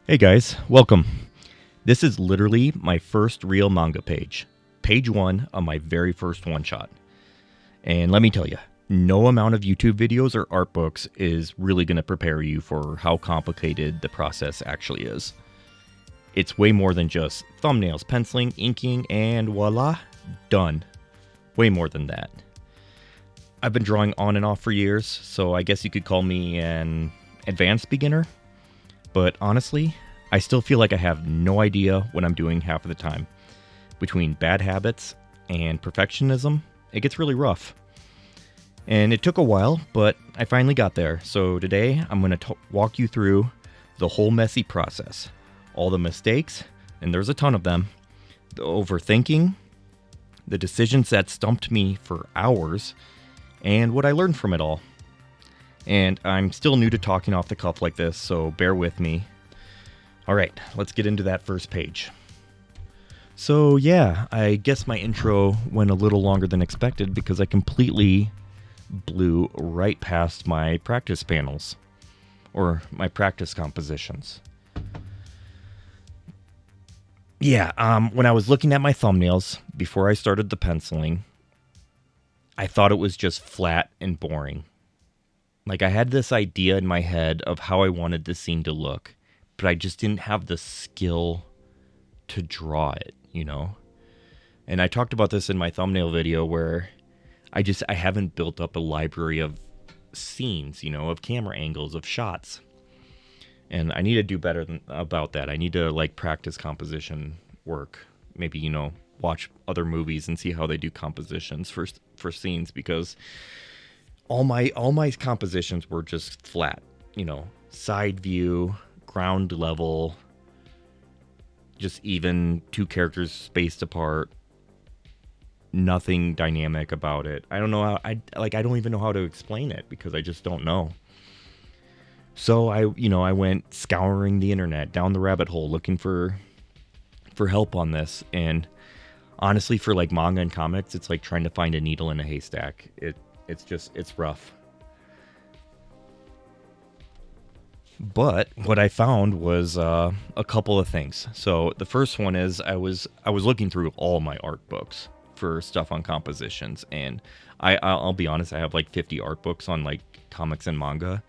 Hey guys, welcome. This is literally my first real manga page. Page 1 of my very first one-shot. And let me tell you, no amount of YouTube videos or art books is really going to prepare you for how complicated the process actually is. It's way more than just thumbnails, penciling, inking, and voila, done. Way more than that. I've been drawing on and off for years, so I guess you could call me an advanced beginner. But honestly, I still feel like I have no idea what I'm doing half of the time. Between bad habits and perfectionism, it gets really rough. And it took a while, but I finally got there. So today, I'm going to walk you through the whole messy process. All the mistakes, and there's a ton of them. The overthinking, the decisions that stumped me for hours, and what I learned from it all. And I'm still new to talking off the cuff like this, so bear with me. All right, let's get into that first page. So yeah, I guess my intro went a little longer than expected because I completely blew right past my practice panels, or my practice compositions. Yeah, when I was looking at my thumbnails before I started the penciling, I thought it was just flat and boring. Like, I had this idea in my head of how I wanted the scene to look, but I just didn't have the skill to draw it, you know? And I talked about this in my thumbnail video where I haven't built up a library of scenes, of camera angles, of shots. And I need to do better about that. I need to, practice composition work. Maybe, watch other movies and see how they do compositions for scenes, because all my compositions were just flat, side view, ground level, just even two characters spaced apart, nothing dynamic about it. I don't know how I don't even know how to explain it because I just don't know. So I went scouring the internet, down the rabbit hole, looking for help on this. And honestly, for manga and comics, it's like trying to find a needle in a haystack. It's rough. But what I found was a couple of things. So the first one is I was looking through all my art books for stuff on compositions, and I'll be honest, I have 50 art books on comics and manga,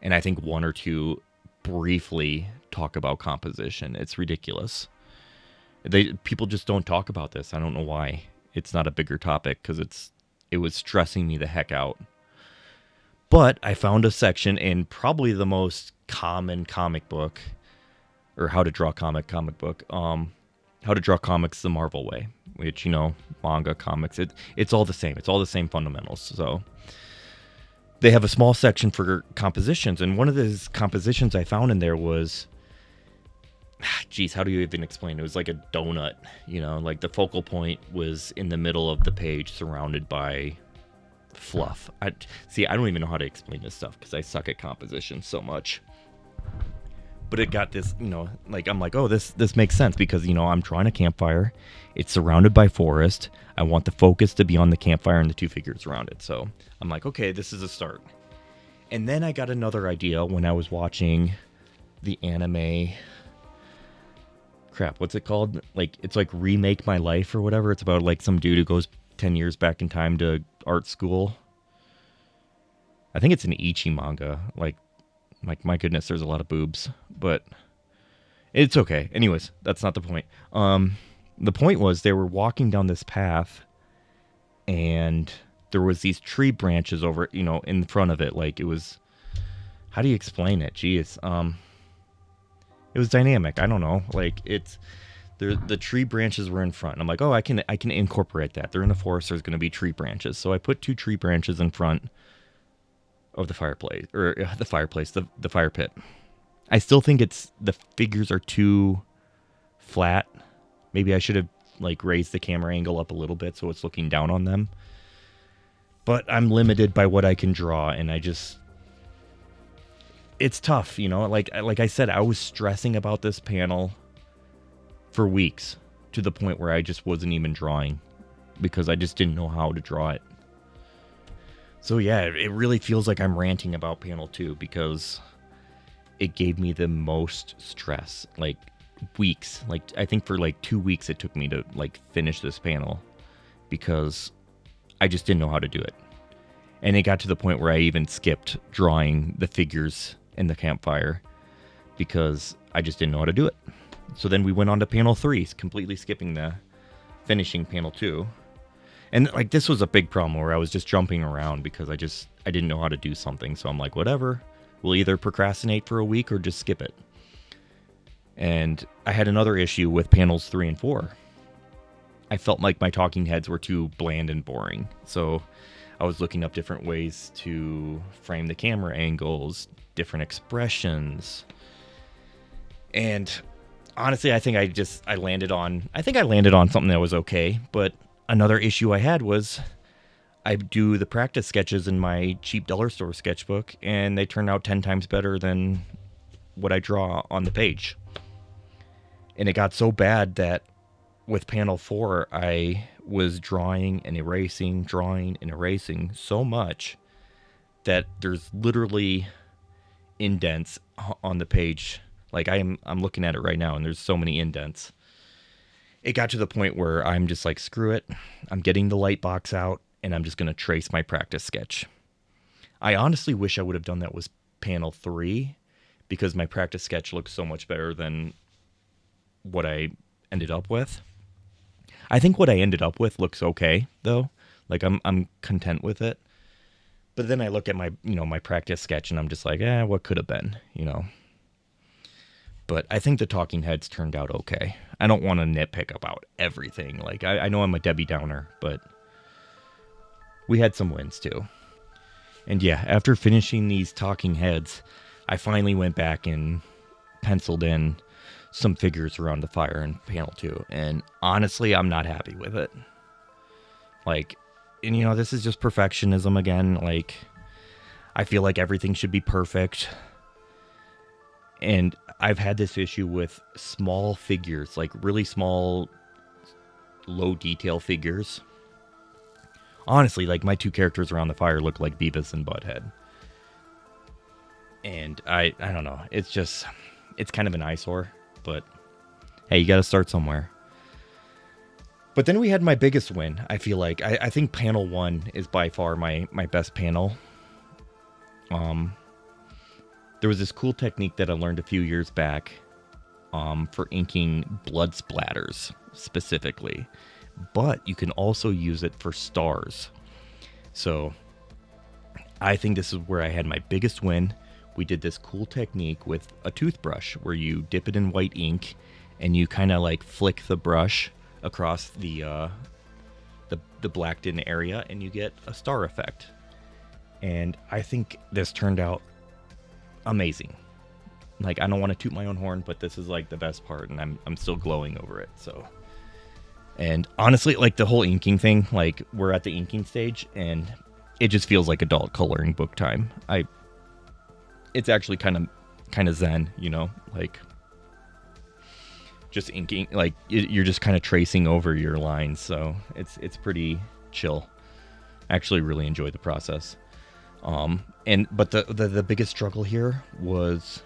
and I think one or two briefly talk about composition. It's ridiculous. People just don't talk about this. I don't know why. It's not a bigger topic because it was stressing me the heck out. But I found a section in probably the most common comic book, or how to draw comic book, how to draw comics the Marvel way, which, manga, comics, it's all the same. It's all the same fundamentals. So they have a small section for compositions, and one of those compositions I found in there was, geez, how do you even explain it? It was like a donut, the focal point was in the middle of the page surrounded by fluff. I don't even know how to explain this stuff because I suck at composition so much. But it got this, I'm like, oh, this makes sense because, I'm drawing a campfire. It's surrounded by forest. I want the focus to be on the campfire and the two figures around it. So I'm like, okay, this is a start. And then I got another idea when I was watching the anime. Crap, what's it called? It's like Remake My Life or whatever. It's about some dude who goes 10 years back in time to art school. I think it's an Ichi manga. My goodness, there's a lot of boobs, but it's okay. Anyways, that's not the point. The point was they were walking down this path, and there was these tree branches over, in front of it. It was, how do you explain it? Jeez. It was dynamic. I don't know. The tree branches were in front. And I'm like, oh, I can incorporate that. They're in the forest. There's going to be tree branches. So I put two tree branches in front of the fireplace, or the fire pit. I still think the figures are too flat. Maybe I should have raised the camera angle up a little bit so it's looking down on them. But I'm limited by what I can draw, and it's tough, Like I said, I was stressing about this panel for weeks to the point where I just wasn't even drawing because I just didn't know how to draw it. So yeah, it really feels like I'm ranting about panel 2 because it gave me the most stress, like weeks. Like I think for like 2 weeks it took me to like finish this panel because I just didn't know how to do it. And it got to the point where I even skipped drawing the figures in the campfire because I just didn't know how to do it. So then we went on to panel 3, completely skipping the finishing panel 2. And like this was a big problem where I was just jumping around because I didn't know how to do something. So I'm like, whatever. We'll either procrastinate for a week or just skip it. And I had another issue with panels 3 and 4. I felt like my talking heads were too bland and boring. So I was looking up different ways to frame the camera angles, different expressions. And honestly, I think I landed on something that was okay. But another issue I had was I do the practice sketches in my cheap dollar store sketchbook, and they turn out 10 times better than what I draw on the page. And it got so bad that with panel 4, I was drawing and erasing so much that there's literally indents on the page. Like I'm looking at it right now, and there's so many indents. It got to the point where I'm just like, screw it. I'm getting the light box out, and I'm just going to trace my practice sketch. I honestly wish I would have done that with panel 3 because my practice sketch looks so much better than what I ended up with. I think what I ended up with looks okay, though. Like I'm content with it. But then I look at my practice sketch, and I'm just like, what could have been, But I think the talking heads turned out okay. I don't want to nitpick about everything. Like I know I'm a Debbie Downer, but we had some wins too. And yeah, after finishing these talking heads, I finally went back and penciled in some figures around the fire in panel 2. And honestly, I'm not happy with it. Like, and this is just perfectionism again. Like, I feel like everything should be perfect. And I've had this issue with small figures, like really small, low detail figures. Honestly, like my 2 characters around the fire look like Beavis and Butthead. And I don't know. It's kind of an eyesore. But hey, you got to start somewhere. But then we had my biggest win. I feel like I think panel 1 is by far my best panel. There was this cool technique that I learned a few years back for inking blood splatters specifically. But you can also use it for stars. So I think this is where I had my biggest win. We did this cool technique with a toothbrush where you dip it in white ink and you kind of like flick the brush across the blacked in area and you get a star effect. And I think this turned out amazing. Like, I don't want to toot my own horn, but this is like the best part, and I'm still glowing over it. So, and honestly, like the whole inking thing, like we're at the inking stage and it just feels like adult coloring book time. It's actually kind of zen, like just inking, like you're just kind of tracing over your lines. So it's pretty chill. I actually really enjoy the process. But the biggest struggle here was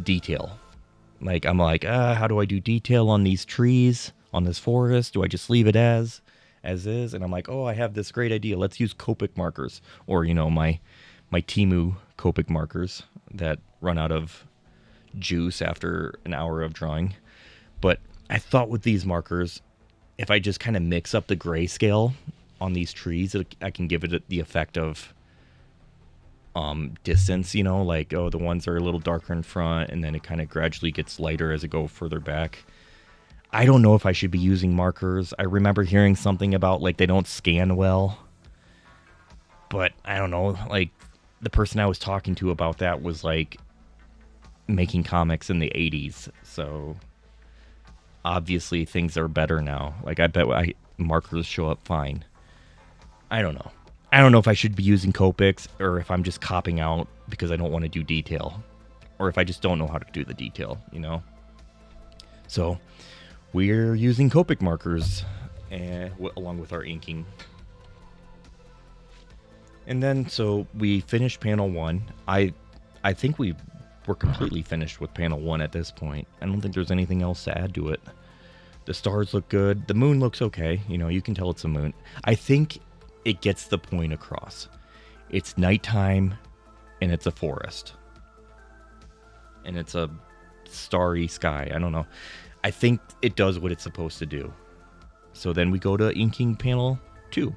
detail. Like I'm like, how do I do detail on these trees, on this forest? Do I just leave it as is? And I'm like, I have this great idea. Let's use Copic markers, or my Temu Copic markers that run out of juice after an hour of drawing. But I thought with these markers, if I just kind of mix up the grayscale on these trees, I can give it the effect of distance, like, the ones that are a little darker in front, and then it kind of gradually gets lighter as it go further back. I don't know if I should be using markers. I remember hearing something about like they don't scan well, but I don't know, like the person I was talking to about that was like making comics in the 80s, so obviously things are better now. Like I bet markers show up fine. I don't know. I don't know if I should be using Copics or if I'm just copping out because I don't want to do detail, or if I just don't know how to do the detail, So we're using Copic markers along with our inking. And then, so we finished panel 1. I think we we're completely finished with panel 1 at this point. I don't think there's anything else to add to it. The stars look good. The moon looks okay. You can tell it's a moon. I think it gets the point across. It's nighttime, and it's a forest. And it's a starry sky. I don't know. I think it does what it's supposed to do. So then we go to inking panel 2.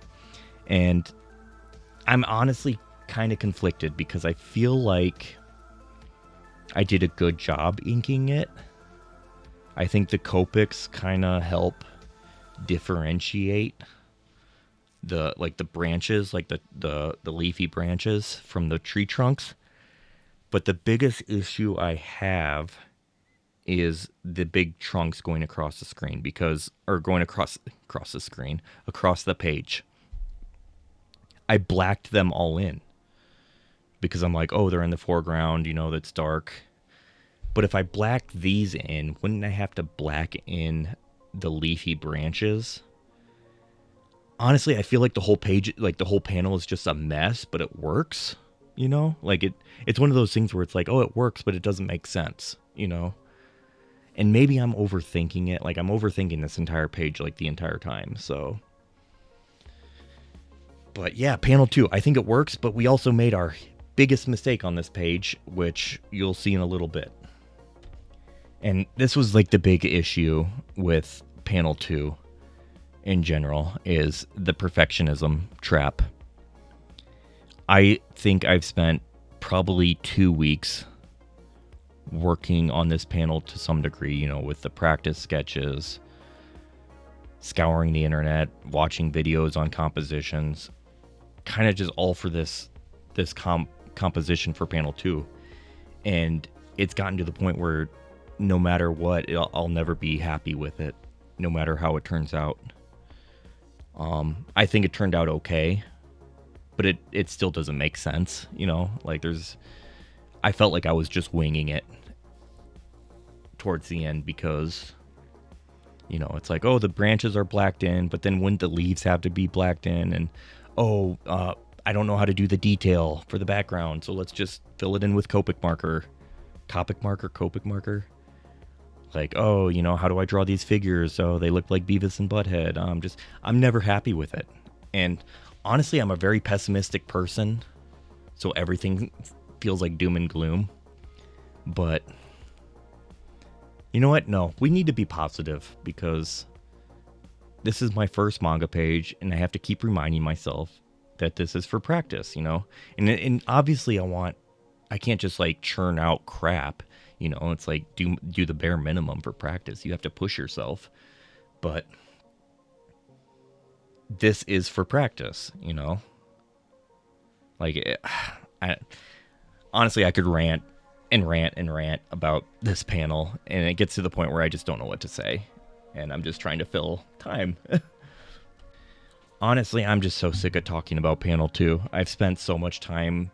And I'm honestly kind of conflicted because I feel like I did a good job inking it. I think the Copics kind of help differentiate the branches, like the leafy branches from the tree trunks. But the biggest issue I have is the big trunks going across the screen going across the screen, across the page. I blacked them all in because I'm like, oh, they're in the foreground, that's dark. But if I blacked these in, wouldn't I have to black in the leafy branches? Honestly, I feel like the whole page, like the whole panel is just a mess, but it works, Like it's one of those things where it's like, oh, it works, but it doesn't make sense, And maybe I'm overthinking it. Like I'm overthinking this entire page like the entire time, so. But yeah, panel 2, I think it works, but we also made our biggest mistake on this page, which you'll see in a little bit. And this was like the big issue with panel 2 in general, is the perfectionism trap. I think I've spent probably 2 weeks working on this panel to some degree, with the practice sketches, scouring the internet, watching videos on compositions, kind of just all for this composition for panel 2. And it's gotten to the point where no matter what, I'll never be happy with it, no matter how it turns out. I think it turned out okay, but it still doesn't make sense, like I felt like I was just winging it towards the end because, it's like, oh, the branches are blacked in, but then wouldn't the leaves have to be blacked in? And, I don't know how to do the detail for the background, so let's just fill it in with Copic marker. Like, oh, how do I draw these figures so they look like Beavis and Butthead? I'm never happy with it. And honestly, I'm a very pessimistic person, so everything feels like doom and gloom. But you know what? No, we need to be positive because this is my first manga page, and I have to keep reminding myself that this is for practice, And obviously I can't just like churn out crap. It's like do the bare minimum for practice. You have to push yourself. But this is for practice, Like, honestly, I could rant about this panel, and it gets to the point where I just don't know what to say. And I'm just trying to fill time. Honestly, I'm just so sick of talking about panel 2. I've spent so much time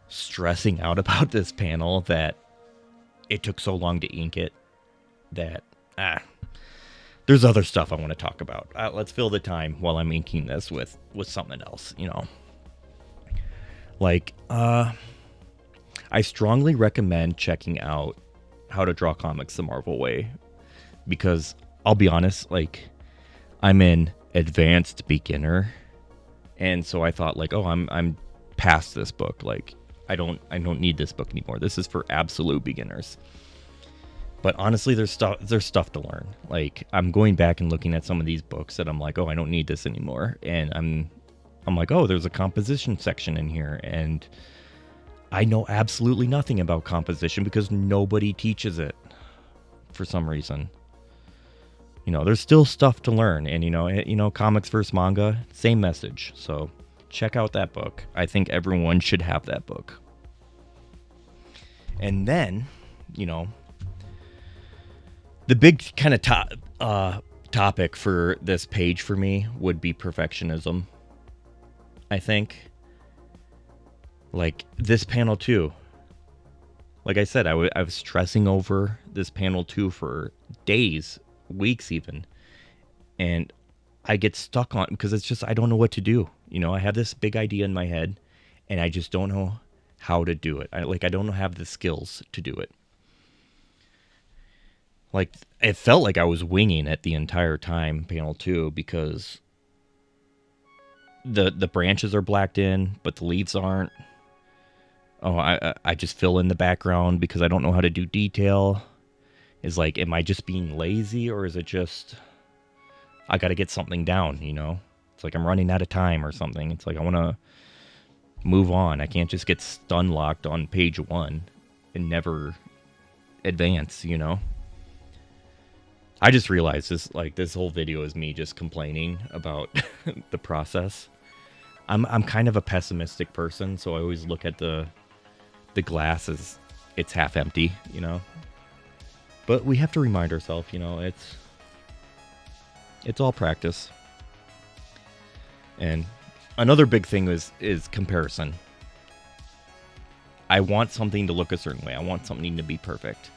stressing out about this panel that it took so long to ink it that there's other stuff I want to talk about. Let's fill the time while I'm inking this with something else, Like, I strongly recommend checking out How to Draw Comics the Marvel Way, because I'll be honest, like, I'm an advanced beginner, and so I thought like, oh, I'm past this book. Like, I don't need this book anymore. This is for absolute beginners. But honestly, there's stuff to learn. Like, I'm going back and looking at some of these books that I'm like, oh, I don't need this anymore. And I'm like, oh, there's a composition section in here, and I know absolutely nothing about composition because nobody teaches it for some reason. There's still stuff to learn, and comics versus manga, same message. So check out that book. I think everyone should have that book. And then, the big kind of topic for this page for me would be perfectionism. I think, like, this panel 2. Like I said, I was stressing over this panel 2 for days, weeks even, and I get stuck on because it's just I don't know what to do. I have this big idea in my head, and I just don't know how to do it. I don't have the skills to do it. Like, it felt like I was winging it the entire time, panel 2, because the branches are blacked in, but the leaves aren't. Oh, I just fill in the background because I don't know how to do detail. Is like, am I just being lazy, or is it just I got to get something down, you know? It's like I'm running out of time or something. It's like I want to move on. I can't just get stun locked on page 1 and never advance, you know? I just realized this whole video is me just complaining about the process. I'm kind of a pessimistic person, so I always look at the glass as it's half empty, you know? But we have to remind ourselves, you know, it's all practice. And another big thing is comparison. I want something to look a certain way. I want something to be perfect.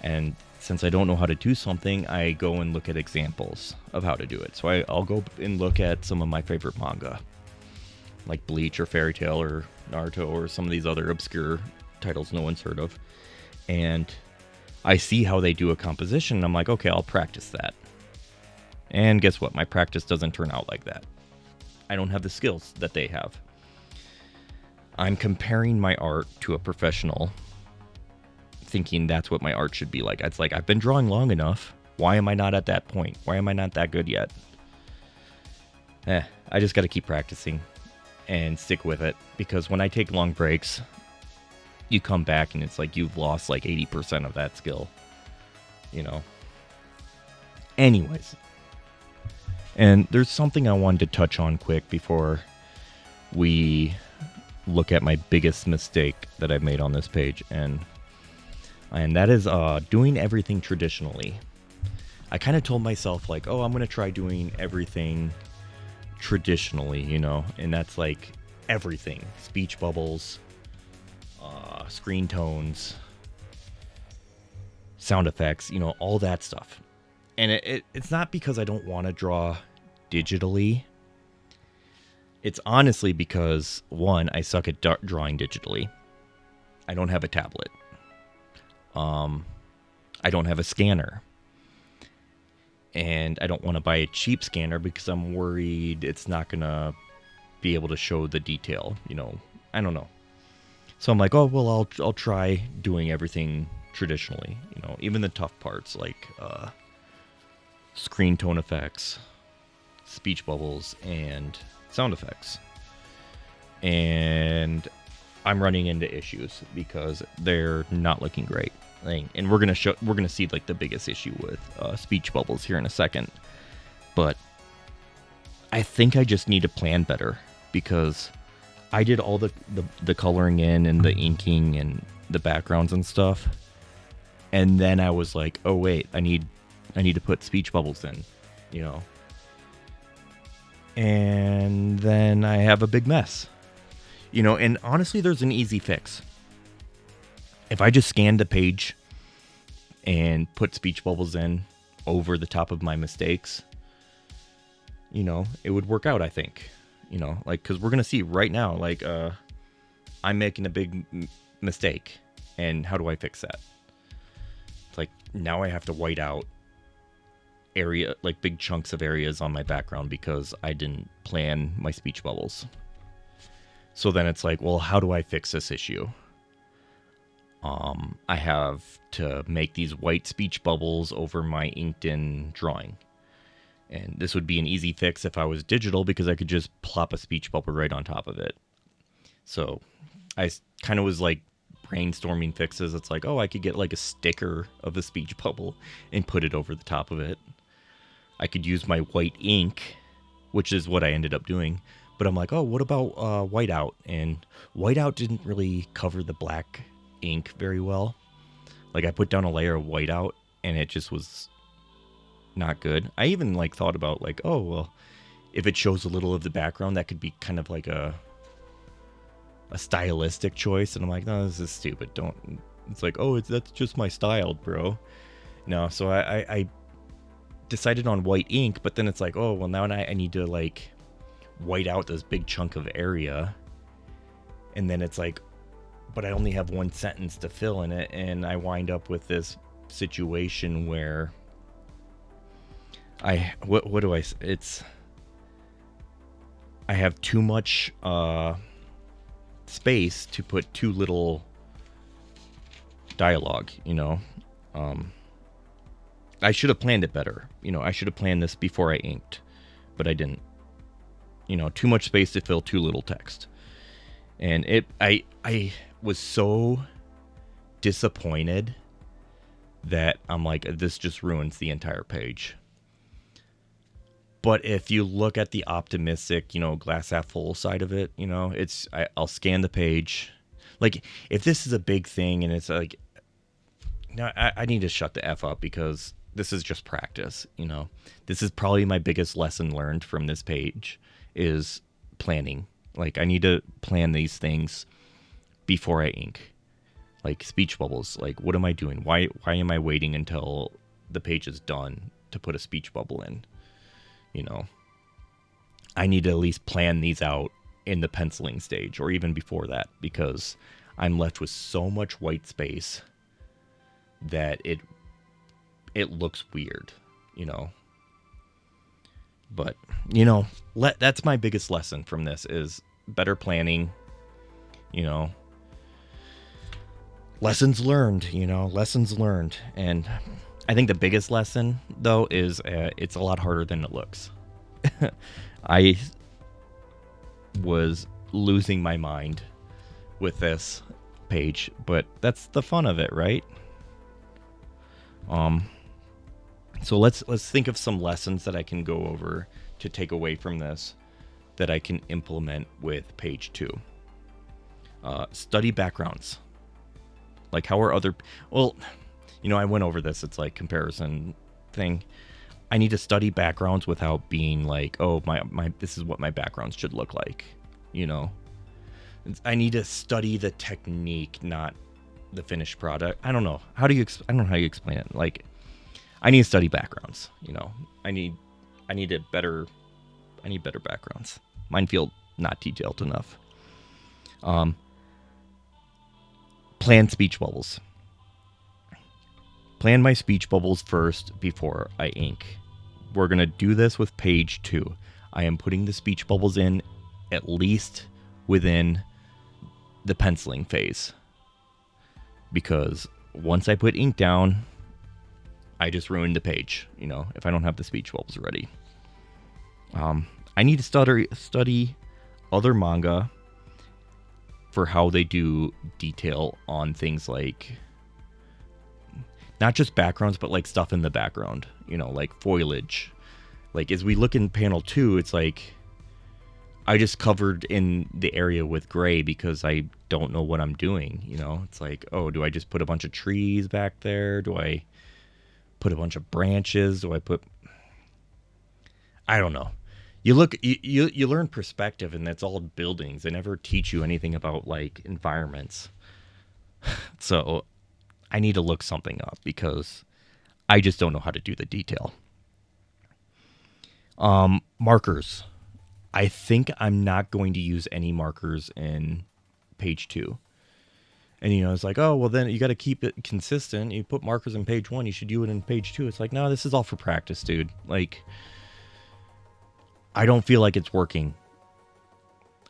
And since I don't know how to do something, I go and look at examples of how to do it. So I'll go and look at some of my favorite manga, like Bleach or Fairy Tail or Naruto or some of these other obscure titles no one's heard of. And I see how they do a composition, and I'm like, okay, I'll practice that. And guess what? My practice doesn't turn out like that. I don't have the skills that they have. I'm comparing my art to a professional, thinking that's what my art should be like. It's like, I've been drawing long enough. Why am I not at that point? Why am I not that good yet? I just got to keep practicing and stick with it, because when I take long breaks, you come back and it's like you've lost like 80% of that skill, you know? Anyways. And there's something I wanted to touch on quick before we look at my biggest mistake that I've made on this page. And that is doing everything traditionally. I kind of told myself, like, oh, I'm going to try doing everything traditionally, you know? And that's like everything. Speech bubbles, screen tones, sound effects, you know, all that stuff. And it's not because I don't want to draw digitally. It's honestly because, one, I suck at drawing digitally. I don't have a tablet. I don't have a scanner. And I don't want to buy a cheap scanner because I'm worried it's not going to be able to show the detail, you know. I don't know. So I'm like, oh, well, I'll try doing everything traditionally, you know, even the tough parts like screen tone effects, speech bubbles, and sound effects. And I'm running into issues because they're not looking great. And we're gonna see like the biggest issue with speech bubbles here in a second. But I think I just need to plan better, because I did all the coloring in and the inking and the backgrounds and stuff. And then I was like, oh wait, I need to put speech bubbles in, you know. And then I have a big mess. You know, and honestly, there's an easy fix. If I just scanned the page and put speech bubbles in over the top of my mistakes, you know, it would work out, I think. You know, like, because we're going to see right now, like, I'm making a big mistake. And how do I fix that? It's like, now I have to white out like big chunks of areas on my background because I didn't plan my speech bubbles. So then it's like, well, how do I fix this issue? I have to make these white speech bubbles over my inked in drawing. And this would be an easy fix if I was digital, because I could just plop a speech bubble right on top of it. So I kind of was like brainstorming fixes. It's like, oh, I could get like a sticker of the speech bubble and put it over the top of it. I could use my white ink, which is what I ended up doing. But I'm like, oh, what about whiteout? And whiteout didn't really cover the black ink very well. Like, I put down a layer of whiteout and it just was not good. I even like thought about like, oh, well, if it shows a little of the background, that could be kind of like a stylistic choice. And I'm like, no, this is stupid. Don't. It's like, oh, that's just my style, bro. No, so I decided on white ink, but then it's like, oh, well, now I need to like white out this big chunk of area. And then it's like, but I only have one sentence to fill in it, and I wind up with this situation where what do I it's I have too much space to put too little dialogue, I should have planned it better. I should have planned this before I inked, but I didn't. Too much space to fill too little text. And I was so disappointed that I'm like, this just ruins the entire page. But if you look at the optimistic, glass half full side of it, I'll scan the page. Like, if this is a big thing and it's like, no, I need to shut the F up because this is just practice, This is probably my biggest lesson learned from this page is planning. Like, I need to plan these things before I ink. Like, speech bubbles. Like, what am I doing? Why am I waiting until the page is done to put a speech bubble in? I need to at least plan these out in the penciling stage or even before that, because I'm left with so much white space that it looks weird, But, that's my biggest lesson from this is better planning, lessons learned, lessons learned. And I think the biggest lesson, though, is it's a lot harder than it looks. I was losing my mind with this page, but that's the fun of it, right? So let's think of some lessons that I can go over to take away from this that I can implement with page 2. Study backgrounds. Like, how are other... Well, I went over this. It's like comparison thing. I need to study backgrounds without being like, oh, my this is what my backgrounds should look like. I need to study the technique, not the finished product. I don't know. I don't know how you explain it. Like, I need to study backgrounds. I need better backgrounds. Mine feel not detailed enough. Plan speech bubbles. Plan my speech bubbles first before I ink. We're going to do this with page 2. I am putting the speech bubbles in at least within the penciling phase. Because once I put ink down, I just ruined the page, if I don't have the speech bubbles ready. I need to study other manga for how they do detail on things like not just backgrounds, but like stuff in the background, like foliage. Like, as we look in panel 2, it's like I just covered in the area with gray because I don't know what I'm doing. It's like, oh, do I just put a bunch of trees back there? Do I put a bunch of branches? I don't know. You learn perspective, and that's all buildings. They never teach you anything about like environments. So I need to look something up because I just don't know how to do the detail. Markers. I think I'm not going to use any markers in page 2. And, it's like, oh, well, then you got to keep it consistent. You put markers in page 1, you should do it in page 2. It's like, no, this is all for practice, dude. Like, I don't feel like it's working.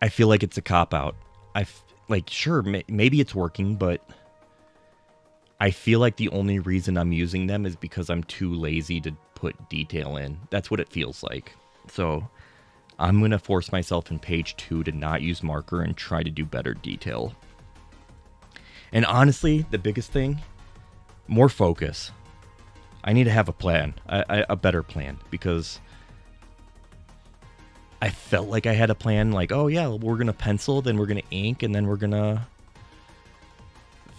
I feel like it's a cop-out. Sure, maybe it's working, but I feel like the only reason I'm using them is because I'm too lazy to put detail in. That's what it feels like. So I'm going to force myself in page 2 to not use marker and try to do better detail. And honestly, the biggest thing, more focus. I need to have a plan, a better plan, because I felt like I had a plan, like, oh yeah, we're going to pencil, then we're going to ink, and then we're going to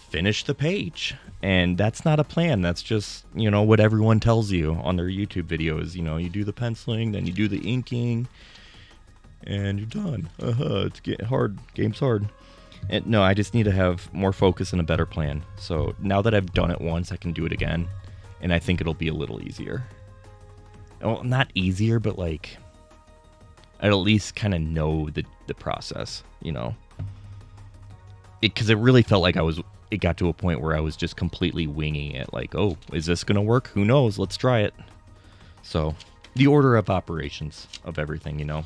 finish the page. And that's not a plan. That's just, what everyone tells you on their YouTube videos. You do the penciling, then you do the inking, and you're done. It's getting hard. Game's hard. And no, I just need to have more focus and a better plan. So now that I've done it once, I can do it again. And I think it'll be a little easier. Well, not easier, but like, I'd at least kind of know the process, because it really felt like it got to a point where I was just completely winging it. Like, oh, is this going to work? Who knows? Let's try it. So the order of operations of everything, you know.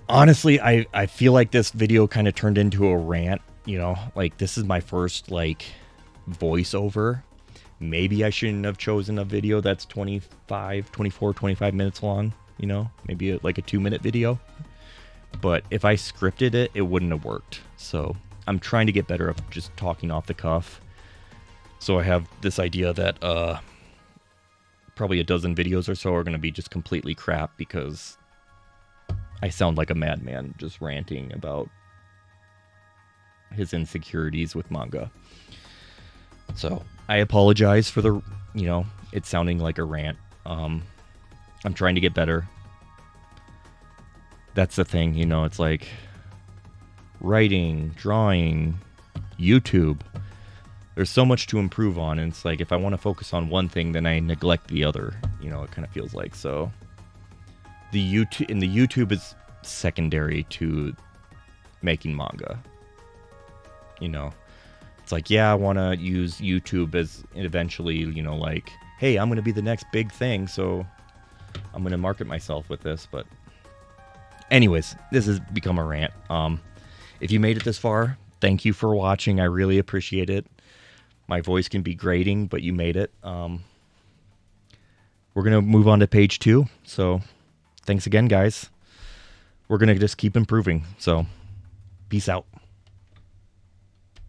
Honestly, I feel like this video kind of turned into a rant, you know, like this is my first like voiceover. Maybe I shouldn't have chosen a video that's 25 minutes long, you know, maybe like a 2-minute video. But if I scripted it, it wouldn't have worked. So I'm trying to get better at just talking off the cuff. So I have this idea that probably a dozen videos or so are going to be just completely crap because I sound like a madman just ranting about his insecurities with manga. So I apologize for the, you know, it sounding like a rant. I'm trying to get better. That's the thing, you know, it's like writing, drawing, YouTube. There's so much to improve on, and it's like if I want to focus on one thing, then I neglect the other. You know, it kind of feels like. So the YouTube is secondary to making manga. You know, it's like, yeah, I want to use YouTube as eventually, you know, like, hey, I'm going to be the next big thing, so I'm going to market myself with this. But anyways, this has become a rant. If you made it this far, thank you for watching. I really appreciate it. My voice can be grating, but you made it. We're going to move on to page 2. So thanks again, guys. We're going to just keep improving. So peace out.